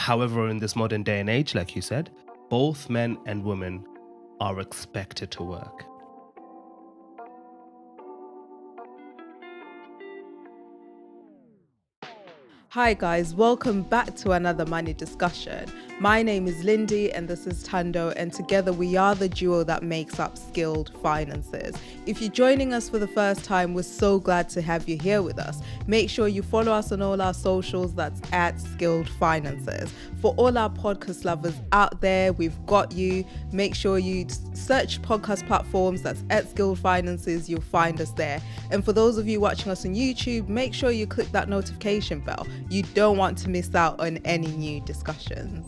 However, in this modern day and age, like you said, both men and women are expected to work. Hi guys, welcome back to another money discussion. My name is Lindy and this is Tando, and together we are the duo that makes up Skilled Finances. If you're joining us for the first time, we're so glad to have you here with us. Make sure you follow us on all our socials, that's at Skilled Finances. For all our podcast lovers out there, we've got you. Make sure you search podcast platforms, that's at Skilled Finances, you'll find us there. And for those of you watching us on YouTube, make sure you click that notification bell. You don't want to miss out on any new discussions.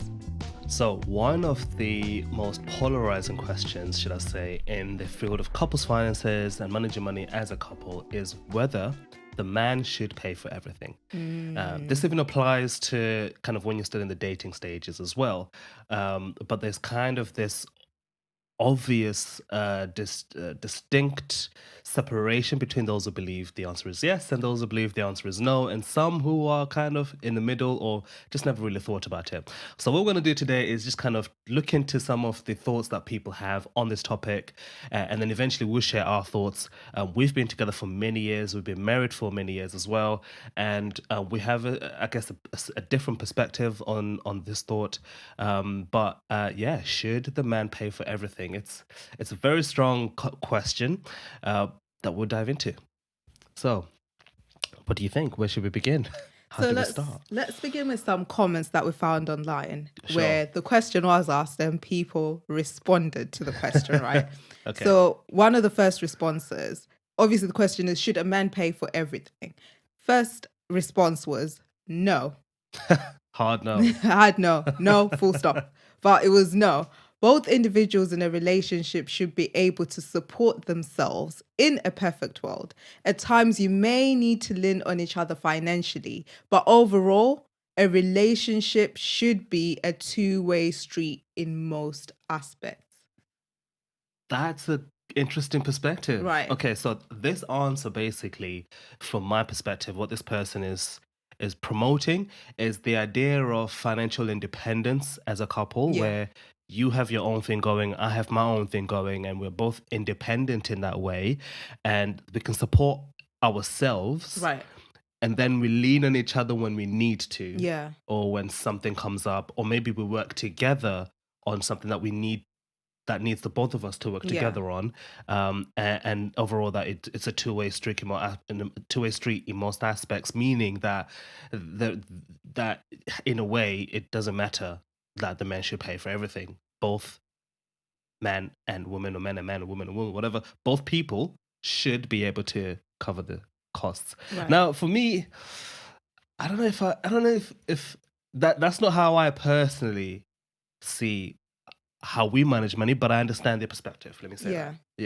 So one of the most polarizing questions, should I say, in the field of couples finances and managing money as a couple is whether the man should pay for everything. This even applies to kind of when you're still in the dating stages as well. But there's kind of this obvious distinct separation between those who believe the answer is yes and those who believe the answer is no, and some who are kind of in the middle or just never really thought about it. So what we're going to do today is just kind of look into some of the thoughts that people have on this topic, and then eventually we'll share our thoughts. We've been together for many years, we've been married for many years as well, and we have a different perspective on this thought. But should the man pay for everything? It's a very strong question that we'll dive into. So, what do you think? Where should we begin? How do we start? Let's begin with some comments that we found online, Sure. where the question was asked and people responded to the question, right? Okay. So one of the first responses, obviously the question is, should a man pay for everything? First response was no. Hard no. I had no, full stop. But it was no. Both individuals in a relationship should be able to support themselves in a perfect world. At times, you may need to lean on each other financially, but overall, a relationship should be a two-way street in most aspects. That's an interesting perspective. Right. Okay, so this answer basically, from my perspective, what this person is promoting is the idea of financial independence as a couple, Yeah. where you have your own thing going, I have my own thing going, and we're both independent in that way, and we can support ourselves, Right. and then we lean on each other when we need to, Yeah. or when something comes up, or maybe we work together on something that that needs the both of us to work Yeah. together on, and overall that it's a two-way street in most aspects, meaning that that in a way it doesn't matter that the man should pay for everything. Both man and woman, or man and man, or woman and woman, whatever, both people should be able to cover the costs. Right. Now, for me, I don't know if that's not how I personally see how we manage money, but I understand their perspective. Let me say Yeah. that.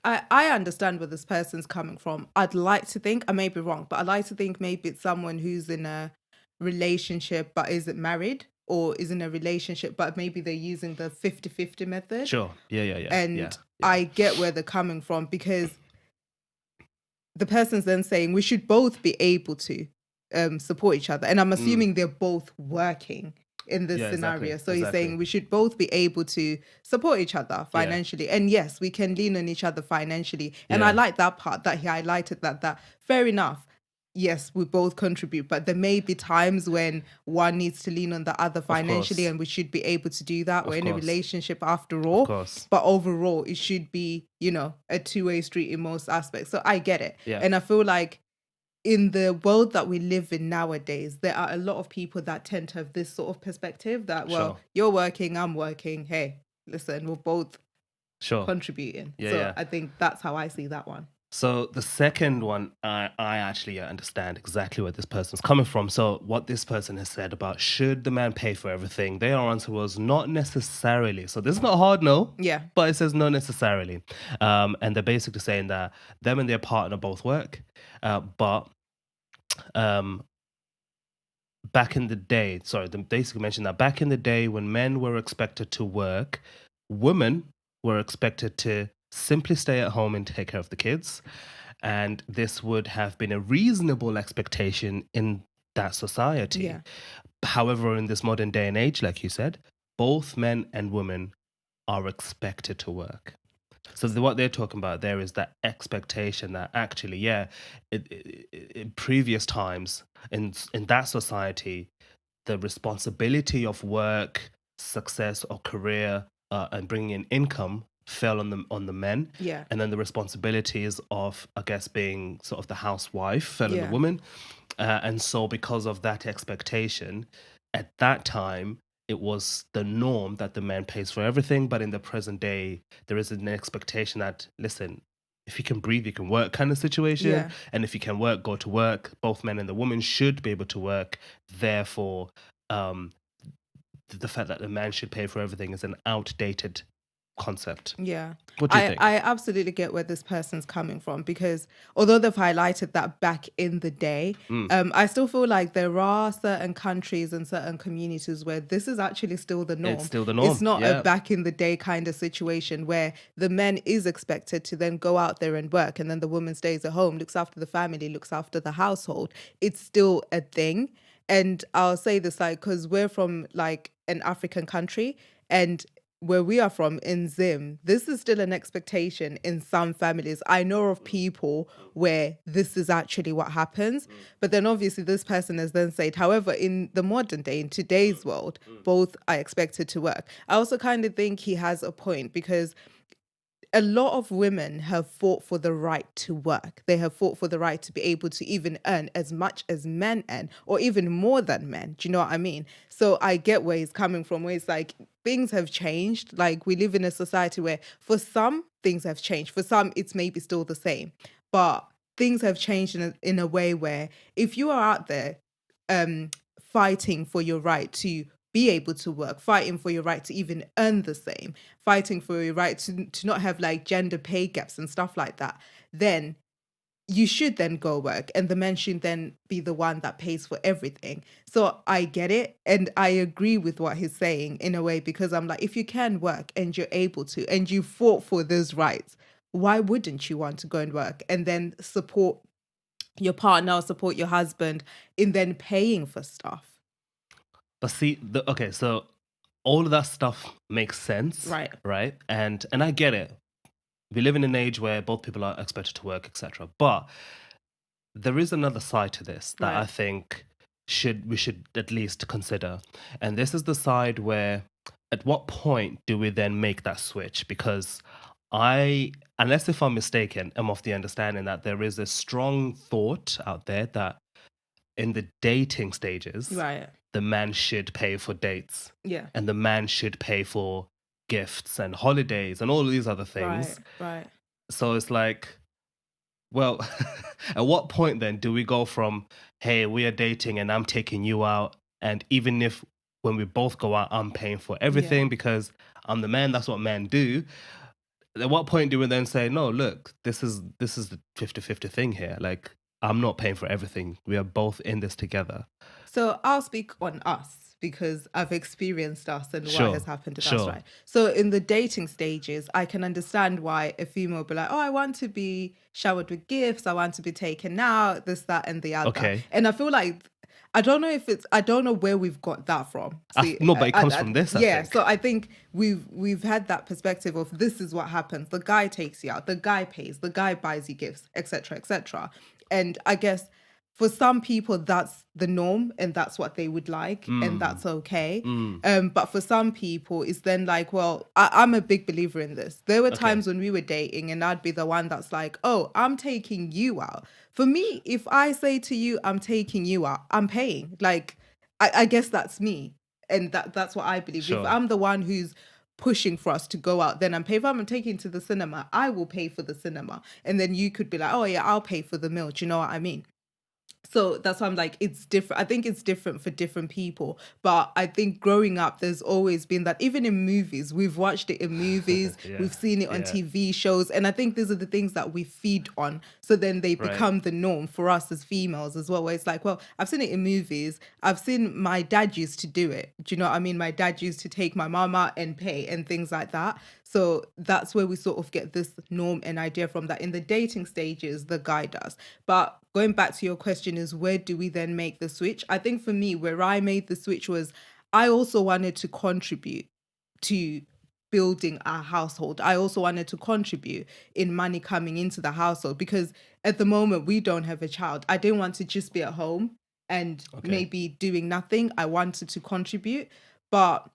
Yeah. I understand where this person's coming from. I'd like to think, I may be wrong, but I'd like to think maybe it's someone who's in a relationship but isn't married, or is in a relationship but maybe they're using the 50-50 method. Sure. Yeah. And yeah. I get where they're coming from, because the person's then saying we should both be able to support each other. And I'm assuming they're both working in this Yeah, scenario. exactly, So he's exactly. saying we should both be able to support each other financially. And yes, we can lean on each other financially. And I Yeah. like that part that he highlighted, that fair enough. Yes, we both contribute, but there may be times when one needs to lean on the other financially, course. and we should be able to do that. Of We're in a course. relationship after all. Of course. But overall, it should be, a two-way street in most aspects. So I get it. Yeah. And I feel like in the world that we live in nowadays, there are a lot of people that tend to have this sort of perspective that, well, Sure. you're working, I'm working. Hey, listen, we're both Sure. contributing. Yeah, So yeah. I think that's how I see that one. So the second one, I actually understand exactly where this person's coming from. So what this person has said about should the man pay for everything, their answer was not necessarily. So this is not a hard no. Yeah. But it says not necessarily. And they're basically saying that them and their partner both work, but back in the day, sorry, they basically mentioned that back in the day when men were expected to work, women were expected to simply stay at home and take care of the kids. And this would have been a reasonable expectation in that society. Yeah. However, in this modern day and age, like you said, both men and women are expected to work. So what they're talking about there is that expectation that actually, yeah, in previous times in that society, the responsibility of work, success, or career, and bringing in income fell on the men, Yeah. and then the responsibilities of, I guess, being sort of the housewife fell on the Yeah. woman, and so because of that expectation, at that time. It was the norm that the man pays for everything, but in the present day, there is an expectation that, listen, if you can breathe, you can work kind of situation. Yeah. And if you can work, go to work. Both men and the woman should be able to work. Therefore, um, the fact that the man should pay for everything is an outdated concept. Yeah. What do you I think? absolutely get where this person's coming from, because although they've highlighted that back in the day, Mm, I still feel like there are certain countries and certain communities where this is actually still the it's norm. still the It's norm. not a Yeah. back in the day kind of situation where the man is expected to then go out there and work, and then the woman stays at home, looks after the family, looks after the household. It's still a thing. And I'll say this, like, because we're from like an African country, and where we are from in Zim, this is still an expectation in some families. I know of people where this is actually what happens. But then obviously this person has then said, however, in the modern day, in today's world, both are expected to work. I also kind of think he has a point, because a lot of women have fought for the right to work. They have fought for the right to be able to even earn as much as men earn, or even more than men. Do you know what I mean? So I get where he's coming from, where it's like things have changed. Like, we live in a society where for some things have changed. For some, it's maybe still the same. But things have changed in a way where if you are out there fighting for your right to be able to work, fighting for your right to even earn the same, fighting for your right to not have like gender pay gaps and stuff like that, then you should then go work, and the men should then be the one that pays for everything. So I get it, and I agree with what he's saying in a way, because I'm like, if you can work and you're able to, and you fought for those rights, why wouldn't you want to go and work and then support your partner or support your husband in then paying for stuff? But see, okay, so all of that stuff makes sense, Right. right? And I get it. We live in an age where both people are expected to work, etc. But there is another side to this that I Right. think we should at least consider. And this is the side where at what point do we then make that switch? Because unless if I'm mistaken, I'm of the understanding that there is a strong thought out there that in the dating stages, Right. the man should pay for dates Yeah. and the man should pay for gifts and holidays and all of these other Right. things. Right. So it's like, well, at what point then do we go from, hey, we are dating and I'm taking you out, and even if when we both go out, I'm paying for Yeah. everything because I'm the man, that's what men do. At what point do we then say, no, look, this is the 50-50 thing here. Like, I'm not paying for everything. We are both in this together. So I'll speak on us, because I've experienced us and what has Sure. happened to us, Sure. right? So in the dating stages, I can understand why a female would be like, oh, I want to be showered with gifts, I want to be taken out, this, that, and the other. Okay. And I feel like I don't know where we've got that from. See, No, but it comes from this, I yeah. think. So I think we've had that perspective of this is what happens. The guy takes you out, the guy pays, the guy buys you gifts, etc., etc. And I guess for some people that's the norm and that's what they would like, and Mm, that's okay. mm, But for some people it's then like, well, I'm a big believer in this. There were okay. times when we were dating and I'd be the one that's like, oh, I'm taking you out. For me, if I say to you I'm taking you out, I'm paying. Like, I guess that's me, and that's what I believe. If Sure. I'm the one who's pushing for us to go out, then I'm paying. If I'm taking to the cinema, I will pay for the cinema, and then you could be like, oh yeah, I'll pay for the meal. Do you know what I mean? So that's why I'm like, it's different. I think it's different for different people. But I think growing up, there's always been that, even in movies, we've watched it in movies, Yeah. we've seen it on Yeah. TV shows. And I think these are the things that we feed on. So then they Right. become the norm for us as females as well, where it's like, well, I've seen it in movies. I've seen my dad used to do it. Do you know what I mean? My dad used to take my mom out and pay and things like that. So that's where we sort of get this norm and idea from, that in the dating stages, the guy does. But going back to your question is, where do we then make the switch? I think for me, where I made the switch was I also wanted to contribute to building our household. I also wanted to contribute in money coming into the household, because at the moment we don't have a child. I didn't want to just be at home and Okay. maybe doing nothing. I wanted to contribute, but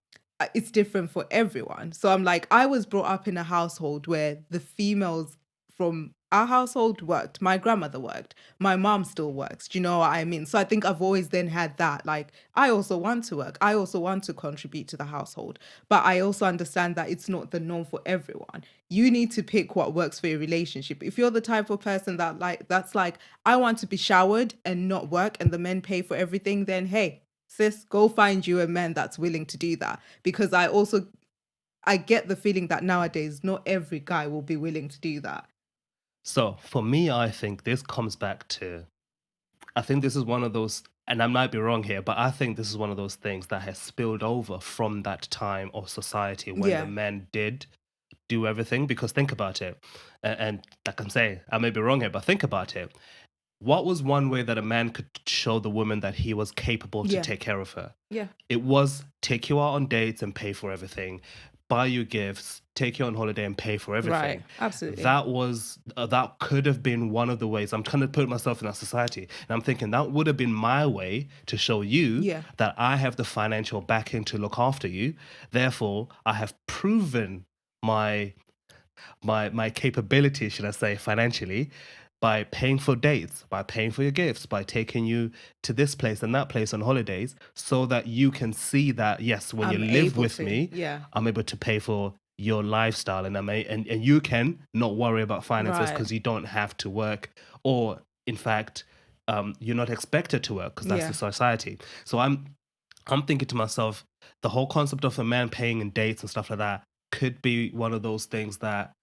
it's different for everyone. So I'm like, I was brought up in a household where the females from our household worked. My grandmother worked. My mom still works. Do you know what I mean? So I think I've always then had that. Like, I also want to work. I also want to contribute to the household. But I also understand that it's not the norm for everyone. You need to pick what works for your relationship. If you're the type of person that's like, I want to be showered and not work and the men pay for everything, then hey, sis, go find you a man that's willing to do that. Because I get the feeling that nowadays not every guy will be willing to do that. So for me, I think this comes back to, I think this is one of those, and I might be wrong here, but I think this is one of those things that has spilled over from that time of society when the Yeah. men did do everything. Because think about it, and like I'm saying, I may be wrong here, but think about it. What was one way that a man could show the woman that he was capable to Yeah. take care of her? Yeah. It was take you out on dates and pay for everything, buy you gifts, take you on holiday and pay for everything. Right. Absolutely. That could have been one of the ways. I'm trying to put myself in that society, and I'm thinking that would have been my way to show you Yeah. that I have the financial backing to look after you. Therefore, I have proven my my capability, should I say, financially, by paying for dates, by paying for your gifts, by taking you to this place and that place on holidays, so that you can see that yes, when you I'm live able with to. me, Yeah. I'm able to pay for your lifestyle, and and you can not worry about finances Right. because you don't have to work, or in fact, you're not expected to work because that's the Yeah. society. So I'm thinking to myself, the whole concept of a man paying in dates and stuff like that could be one of those things that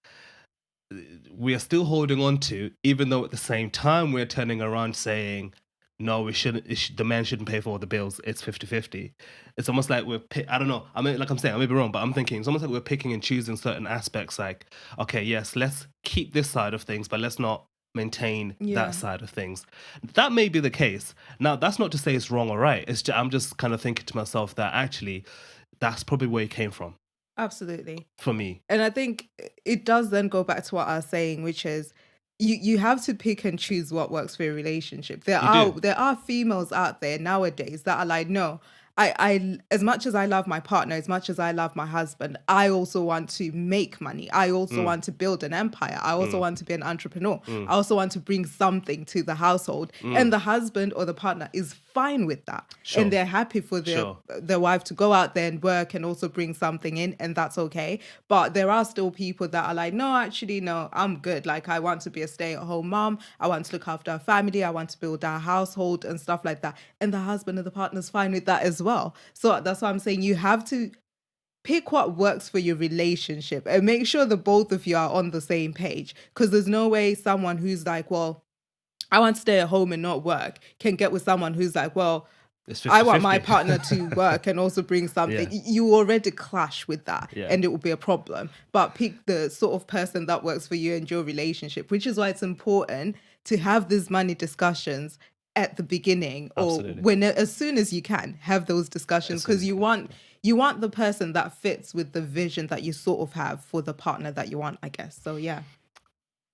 we are still holding on to, even though at the same time we're turning around saying, no, we shouldn't, the man shouldn't pay for all the bills. It's 50-50. It's almost like I don't know. I mean, like I'm saying, I may be wrong, but I'm thinking it's almost like we're picking and choosing certain aspects. Like, okay, yes, let's keep this side of things, but let's not maintain that Yeah. side of things. That may be the case. Now, that's not to say it's wrong or right. I'm just kind of thinking to myself that actually that's probably where it came from Absolutely. for me. And I think it does then go back to what I was saying, which is you have to pick and choose what works for your relationship. You do. There are females out there nowadays that are like, no, I as much as I love my partner, as much as I love my husband, I also want to make money. I also Mm, want to build an empire. I also mm, want to be an entrepreneur. mm, I also want to bring something to the household. And mm. the husband or the partner is fine with that. And Sure. they're happy for Sure. their wife to go out there and work and also bring something in, and that's okay. But there are still people that are like, no, actually, no, I'm good. Like, I want to be a stay-at-home mom. I want to look after our family. I want to build our household and stuff like that. And the husband and the partner's fine with that as well. So that's why I'm saying you have to pick what works for your relationship and make sure the both of you are on the same page. Because there's no way someone who's like, well, I want to stay at home and not work can get with someone who's like, well, It's I fifty want my fifty. partner to work and also bring something. Yeah. You already clash with that, Yeah. and it will be a problem. But pick the sort of person that works for you and your relationship, which is why it's important to have these money discussions at the beginning, or Absolutely. when as soon as you can have those discussions, As soon as because you can. you want the person that fits with the vision that you sort of have for the partner that you want, I guess. So yeah.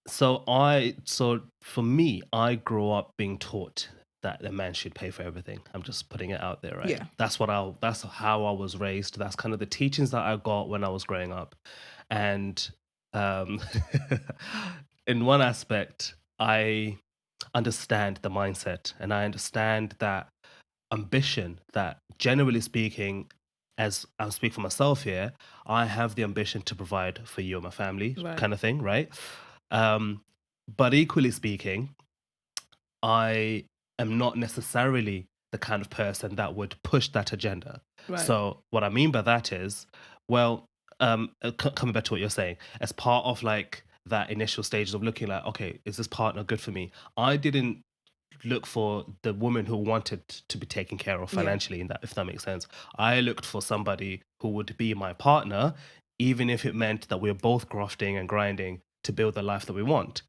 So for me, I grew up being taught that a man should pay for everything. I'm just putting it out there, right? Yeah. That's how I was raised. That's kind of the teachings that I got when I was growing up. And um in one aspect, I understand the mindset, and I understand that ambition, that generally speaking, as I speak for myself here, I have the ambition to provide for you and my family, Right. kind of thing, right? Um, but equally speaking, I am not necessarily the kind of person that would push that agenda. Right. So what I mean by that is, well, coming back to what you're saying, as part of like that initial stages of looking like, okay, is this partner good for me? I didn't look for the woman who wanted to be taken care of Yeah. financially, in that, if that makes sense. I looked for somebody who would be my partner even if it meant that we're both grafting and grinding to build the life that we want.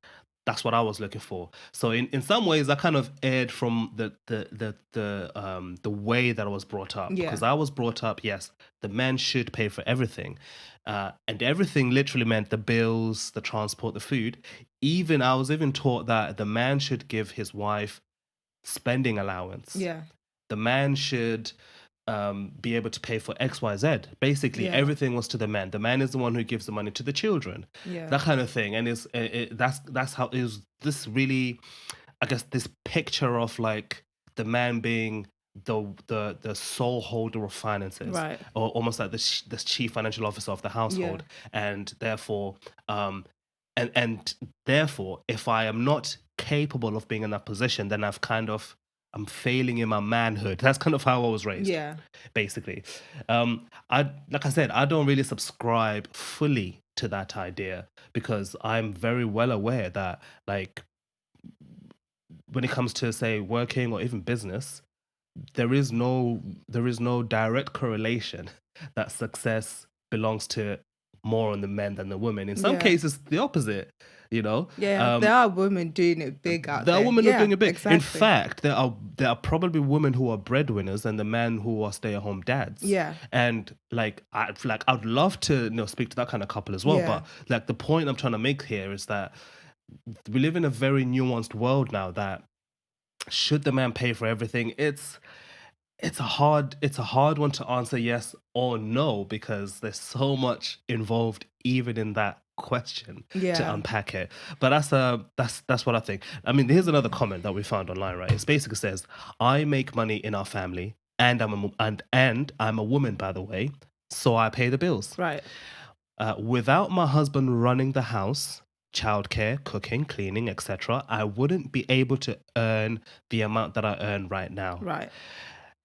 That's what I was looking for. So in some ways, I kind of erred from the way that I was brought up, Yeah. because I was brought up, yes, the man should pay for everything, and everything literally meant the bills, the transport, the food. Even I was even taught that the man should give his wife spending allowance. Yeah. The man should be able to pay for X, Y, Z. Basically, Yeah. everything was to the man. The man is the one who gives the money to the children, Yeah. that kind of thing. And that's how is this really, I guess, this picture of like the man being the sole holder of finances, Right. or almost like the chief financial officer of the Yeah. household, and therefore, um, and therefore, if I am not capable of being in that position, then I'm failing in my manhood. That's kind of how I was raised, Yeah. basically. I Like I said, I don't really subscribe fully to that idea, because I'm very well aware that, like, when it comes to, say, working or even business, there is no direct correlation that success belongs to more on the men than the women. In some Yeah. cases, the opposite. You know, Yeah. There um, are women doing it big out there are there. women who are Yeah, doing a bit. In exactly. fact, there are probably women who are breadwinners and the men who are stay-at-home dads. Yeah. And I'd love to, speak to that kind of couple as well. Yeah. But like the point I'm trying to make here is that we live in a very nuanced world now. That should the man pay for everything? It's a hard one to answer yes or no, because there's so much involved even in that question to Yeah. unpack it. But that's what I think. I mean, here's another comment that we found online, right? It basically says, I make money in our family, and I'm a woman, by the way, so I pay the bills. Right. Without my husband running the house, childcare, cooking, cleaning, etc., I wouldn't be able to earn the amount that I earn right now. Right.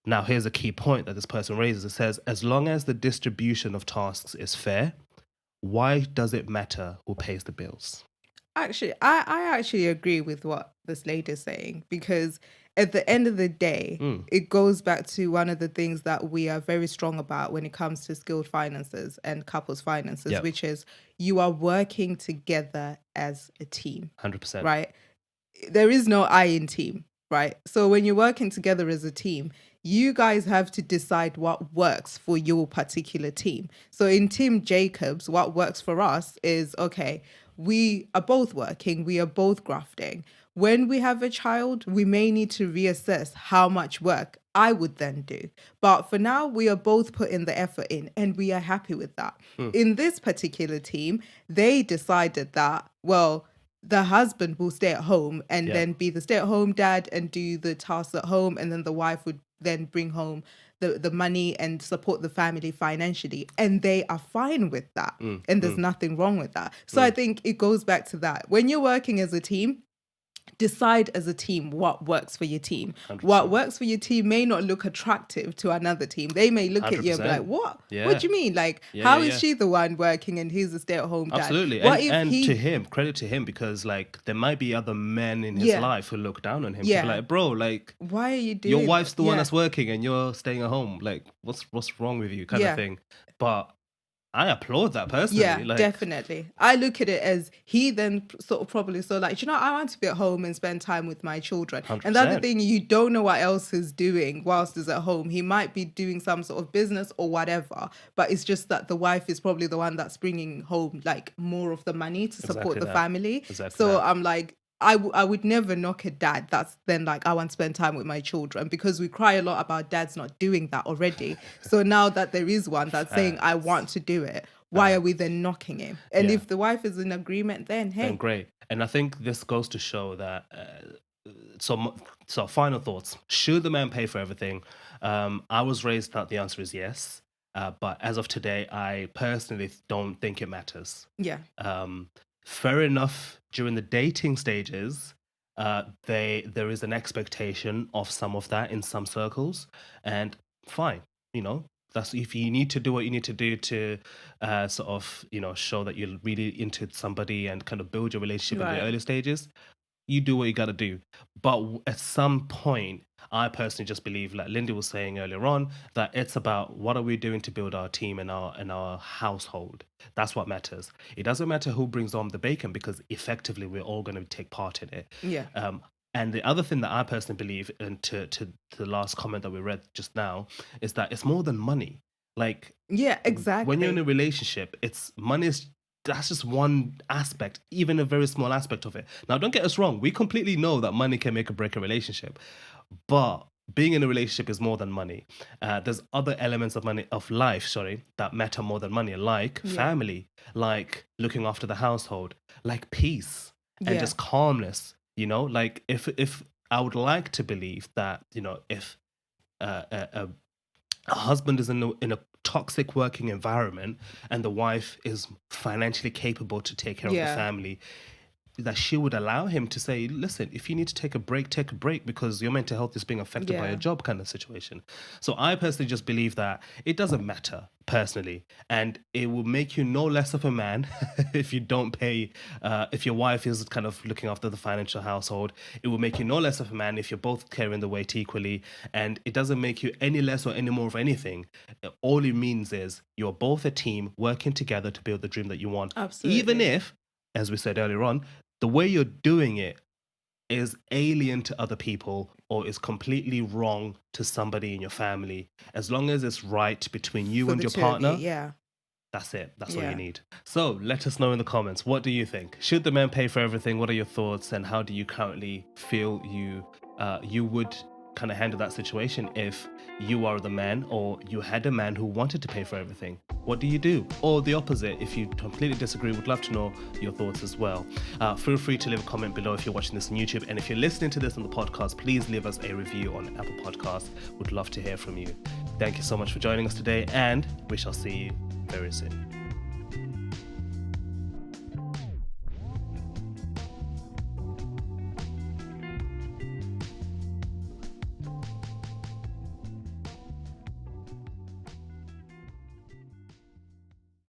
Now, here's a key point that this person raises. It says, as long as the distribution of tasks is fair, why does it matter who pays the bills? Actually, I actually agree with what this lady is saying, because at the end of the day, Mm, it goes back to one of the things that we are very strong about when it comes to skilled finances and couples finances, yep, which is you are working together as a team, 100%. right? There is no I in team, right? So when you're working together as a team, you guys have to decide what works for your particular team. So in Team Jacobs, what works for us is okay, we are both working, we are both grafting. When we have a child, we may need to reassess how much work I would then do. But for now, we are both putting the effort in and we are happy with that. Mm, In this particular team, they decided that, well, the husband will stay at home and yeah, then be the stay-at-home dad and do the tasks at home, and then the wife would then bring home the money and support the family financially, and they are fine with that, mm, and there's mm, nothing wrong with that. So I mm, think it goes back to that. When you're working as a team, decide as a team what works for your team. What 100%. works for your team may not look attractive to another team. They may look at you and be like, 100%. what Yeah, do you mean? Like, yeah, yeah, how is yeah. she the one working and he's a stay-at-home dad? Absolutely. What And if and to he him, credit to him, because like there might be other men in his yeah, life who look down on him to be yeah. like, bro, like, Why are you your doing wife's this? the one Yeah. that's working and you're staying at home. Like, what's wrong with you, kind of Yeah. thing. But I applaud that personally. Yeah, Like, definitely. I look at it as he then sort of probably so like, you know, I want to be at home and spend time with my children. And the other 100%. thing, you don't know what else he's doing whilst he's at home. He might be doing some sort of business or whatever, but it's just that the wife is probably the one that's bringing home like more of the money to support Exactly the that. family. Exactly So that. I'm like, I would never knock a dad that's then like, I want to spend time with my children, because we cry a lot about dads not doing that already. So now that there is one that's saying, I want Facts. to do it, why are we Facts. then knocking him? And Yeah. if the wife is in agreement, then Then hey, great. And I think this goes to show that. So final thoughts. Should the man pay for everything? I was raised that the answer is yes. But as of today, I personally don't think it matters. yeah, Um, Fair enough. During the dating stages, there is an expectation of some of that in some circles, and fine. You know, that's if you need to do what you need to do to sort of show that you're really into somebody and kind of build your relationship in the right, early stages. you do what you got to do. But at some point, I personally just believe, like Lindy was saying earlier on, that it's about what are we doing to build our team and our household. That's what matters. It doesn't matter who brings home the bacon, because effectively we're all going to take part in it. Yeah. And the other thing that I personally believe, and to the last comment that we read just now, is that it's more than money. Like, Yeah, when you're in exactly. a relationship, it's money is that's just one aspect, even a very small aspect of it. Now, don't get us wrong. We completely know that money can make or break a relationship, but being in a relationship is more than money. There's other elements of money of life, sorry, that matter more than money, like Yeah. family, like looking after the household, like peace and Yeah. just calmness. Like if I would like to believe that if a husband is in a toxic working environment and the wife is financially capable to take care of the Yeah. family, that she would allow him to say, listen, if you need to take a break because your mental health is being affected by Yeah. your job, kind of situation. So I personally just believe that it doesn't matter personally, and it will make you no less of a man if you don't pay, if your wife is kind of looking after the financial household. It will make you no less of a man if you're both carrying the weight equally, and it doesn't make you any less or any more of anything. All it means is you're both a team working together to build the dream that you want, even Absolutely. if, as we said earlier on, the way you're doing it is alien to other people or is completely wrong to somebody in your family. As long as it's right between you For and the your two of you. partner, Yeah. that's it. That's all you Yeah. need. So let us know in the comments. What do you think? Should the man pay for everything? What are your thoughts? And how do you currently feel you would kind of handle that situation if you are the man or you had a man who wanted to pay for everything? What do you do? Or the opposite, if you completely disagree, would love to know your thoughts as well. Feel free to leave a comment below if you're watching this on YouTube. And if you're listening to this on the podcast, please leave us a review on Apple Podcasts. Would love to hear from you. Thank you so much for joining us today, and we shall see you very soon.